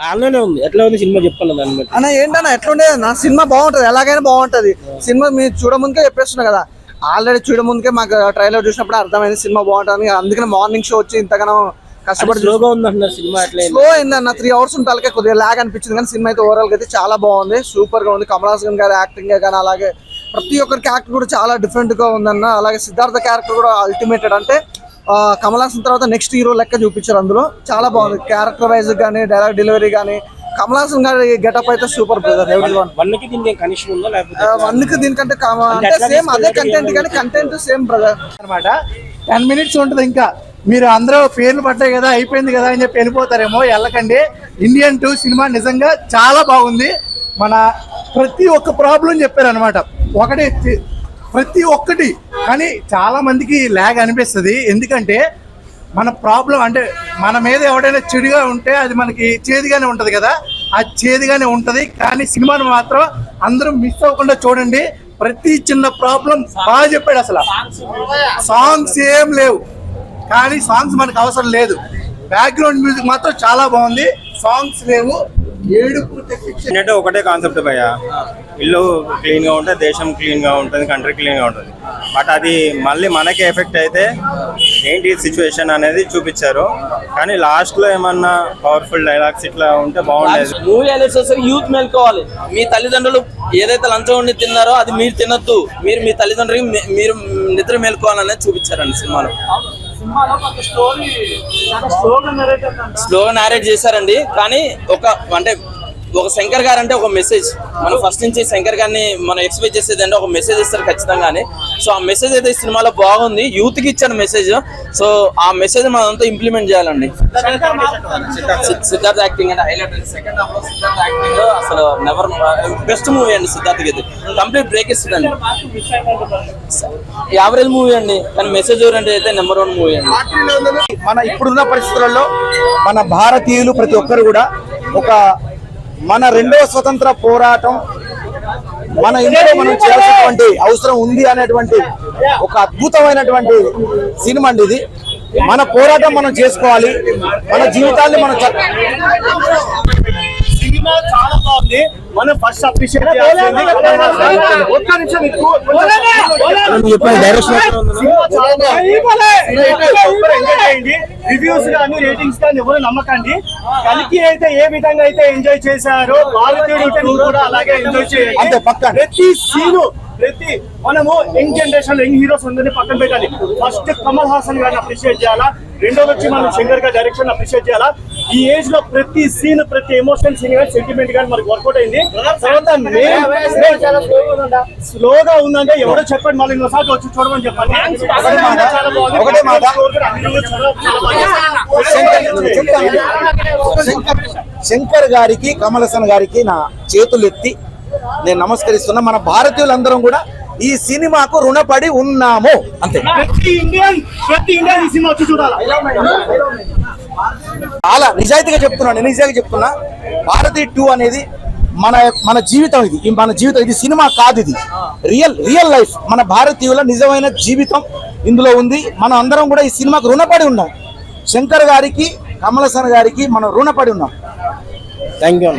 అలానే ఉంది. ఎట్లా ఉంది సినిమా చెప్పండి దాన్ని బట్టి. అన్న ఏంటన్నా ఎట్లుండే నా సినిమా బాగుంటది, ఎలాగైనా బాగుంటది. సినిమా మీరు చూడముందుకే చెప్పేస్తున్నా కదా, ఆల్రెడీ చూడముందుకే మాకు ట్రైలర్ చూసినప్పుడు అర్థమైంది సినిమా బాగుంటుంది. అందుకని మార్నింగ్ షో వచ్చి ఇంతగానో కష్టపడి స్లోగా ఉంది అంటున్నారు సినిమా. అట్లా స్లో అయిందన్న 3 hours ఉంటాలకే కొద్దిగా లాగ్ అనిపించింది, కానీ సినిమా అయితే ఓవరాల్ గా అయితే చాలా బాగుంది, సూపర్ గా ఉంది. కమల్ హాసన్ గారి యాక్టింగ్ కానీ అలాగే ప్రతి ఒక్కరి క్యారెక్టర్ కూడా చాలా డిఫరెంట్ గా ఉందన్న. అలాగే సిద్ధార్థ క్యారెక్టర్ కూడా అల్టిమేటెడ్, అంటే కమల్ హాసన్ తర్వాత నెక్స్ట్ హీరో లెక్క చూపించారు. అందులో చాలా బాగుంది క్యారెక్టర్ వైజ్ కానీ డైలాగ్ డెలివరీ కానీ. కమల్ హాసన్ గారి గెటప్ అయితే సూపర్ బ్రదర్. వన్కి దీనికి కనెక్షన్ ఉందా లేకపోతే వన్కి దీనికంటే అంటే సేమ్ అదే కంటెంట్, కానీ కంటెంట్ సేమ్ బ్రదర్ అనమాట. 10 minutes ఉంటుంది. ఇంకా మీరు అందరూ పేర్లు పట్టాయి కదా, అయిపోయింది కదా అని చెప్పి వెళ్ళిపోతారేమో, వెళ్ళకండి. ఇండియన్ 2 సినిమా నిజంగా చాలా బాగుంది. మన ప్రతి ఒక్క ప్రాబ్లం చెప్పారనమాట, ఒకటి ప్రతి ఒక్కటి. కానీ చాలా మందికి ల్యాగ్ అనిపిస్తుంది, ఎందుకంటే మన ప్రాబ్లం అంటే మన మీద ఎవడైనా చెడుగా ఉంటే అది మనకి చేదుగానే ఉంటుంది కదా, ఆ చేదుగానే ఉంటుంది. కానీ సినిమాను మాత్రం అందరూ మిస్ అవ్వకుండా చూడండి. ప్రతి చిన్న ప్రాబ్లం బాగా చెప్పాడు. అసలు సాంగ్స్ ఏం లేవు, కానీ సాంగ్స్ మనకు అవసరం లేదు. బ్యాక్గ్రౌండ్ మ్యూజిక్ మాత్రం చాలా బాగుంది, సాంగ్స్ లేవు. అంటే ఒకటే కాన్సెప్ట్ భయ్య, ఇల్లు క్లీన్ గా ఉంటే దేశం క్లీన్ గా ఉంటుంది, కంట్రీ క్లీన్ గా ఉంటుంది. బట్ అది మళ్ళీ మనకి ఎఫెక్ట్ అయితే ఏంటి సిచ్యువేషన్ అనేది చూపించారు. కానీ లాస్ట్ లో ఏమన్నా పవర్ఫుల్ డైలాగ్స్ ఇట్లా ఉంటే బాగుండేది. మూవీ అనేది వచ్చేసరికి యూత్ మేల్కోవాలి. మీ తల్లిదండ్రులు ఏదైతే లంచం ఉండి తిన్నారో అది మీరు తినొద్దు, మీరు మీ తల్లిదండ్రులకి మీరు నిద్ర మేల్కోవాలనేది చూపించారండి సినిమాలో. స్లోగా నారేట్ చేశారండి, కానీ ఒక శంకర్ గారు అంటే ఒక మెసేజ్. మనం ఫస్ట్ నుంచి శంకర్ గారిని మనం ఎక్స్పెక్ట్ చేసేది అంటే ఒక మెసేజ్ ఇస్తారు ఖచ్చితంగానే. సో ఆ మెసేజ్ అయితే ఈ సినిమాలో బాగుంది, యూత్ కి ఇచ్చిన మెసేజ్. సో ఆ మెసేజ్ మనం అంతా ఇంప్లిమెంట్ చేయాలండి. సిద్ధార్థ్ యాక్టింగ్ అంటే హైలైట్. సెకండ్ హాఫ్ లో సిద్ధార్థ్ యాక్టింగ్ అసలు నెవర్ బెస్ట్ మూవీ అండి. సిద్ధార్థ్ కి కంప్లీట్ బ్రేక్ ఇస్తుందండి. యావరేజ్ మూవీ అండి, కానీ మెసేజ్ ఓరియంటెడ్ అయితే నెంబర్ 1 మూవీ అండి. మన ఇప్పుడున్న పరిస్థితులలో మన భారతీయులు ప్రతి ఒక్కరు కూడా మన 2వ స్వతంత్ర పోరాటం మన ఇంట్లో మనం చేయాల్సినటువంటి అవసరం ఉంది అనేటువంటి ఒక అద్భుతమైనటువంటి సినిమా అండి ఇది. మన పోరాటం మనం చేసుకోవాలి, మన జీవితాన్ని మనం సినిమా చాలా బాగుంది. మనం ఫస్ట్ అప్రిషియేట్ చేయాల్సింది రివ్యూస్ కానీ రేటింగ్స్ కానీ ఎవరు నమ్మకండి. కలికి అయితే ఏ విధంగా అయితే ఎంజాయ్ చేశారో భారతీయుడు 2 కూడా అలాగే ఎంజాయ్ చేయాలి. ప్రతి సీను మనము యంగ్ జనరేషన్ యంగ్ హీరోస్ అందరినీ పక్కన పెట్టాలి. ఫస్ట్ కమల్ హాసన్ గారిని అప్రిషియేట్ చేయాలా, రెండోది వచ్చి మనం శంకర్ గారి డైరెక్షన్ అప్రిషియేట్ చేయాలా. ఈ ఏజ్ లో ప్రతి సీన్ ప్రతి ఎమోషనల్ సీన్ కానీ సెంటిమెంట్ కానీ మనకి వర్కౌట్ అయింది. తర్వాత స్లోగా ఉందంటే ఎవరో చెప్పండి, మళ్ళీ ఇంకోసారి వచ్చి చూడమని చెప్పండి. శంకర్ గారికి కమల్ హాసన్ గారికి నా చేతులు ఎత్తి నేను నమస్కరిస్తున్నా. మన భారతీయులందరం కూడా ఈ సినిమాకు రుణపడి ఉన్నాము అంతే. చాలా నిజాయితీగా చెప్తున్నా, భారతీయ 2 అనేది మన జీవితం. మన జీవితం, ఇది సినిమా కాదు, ఇది రియల్ లైఫ్. మన భారతీయుల నిజమైన జీవితం ఇందులో ఉంది. మనం అందరం కూడా ఈ సినిమాకు రుణపడి ఉన్నాం. శంకర్ గారికి కమల్ హాసన్ గారికి మనం రుణపడి ఉన్నాం. Thank you.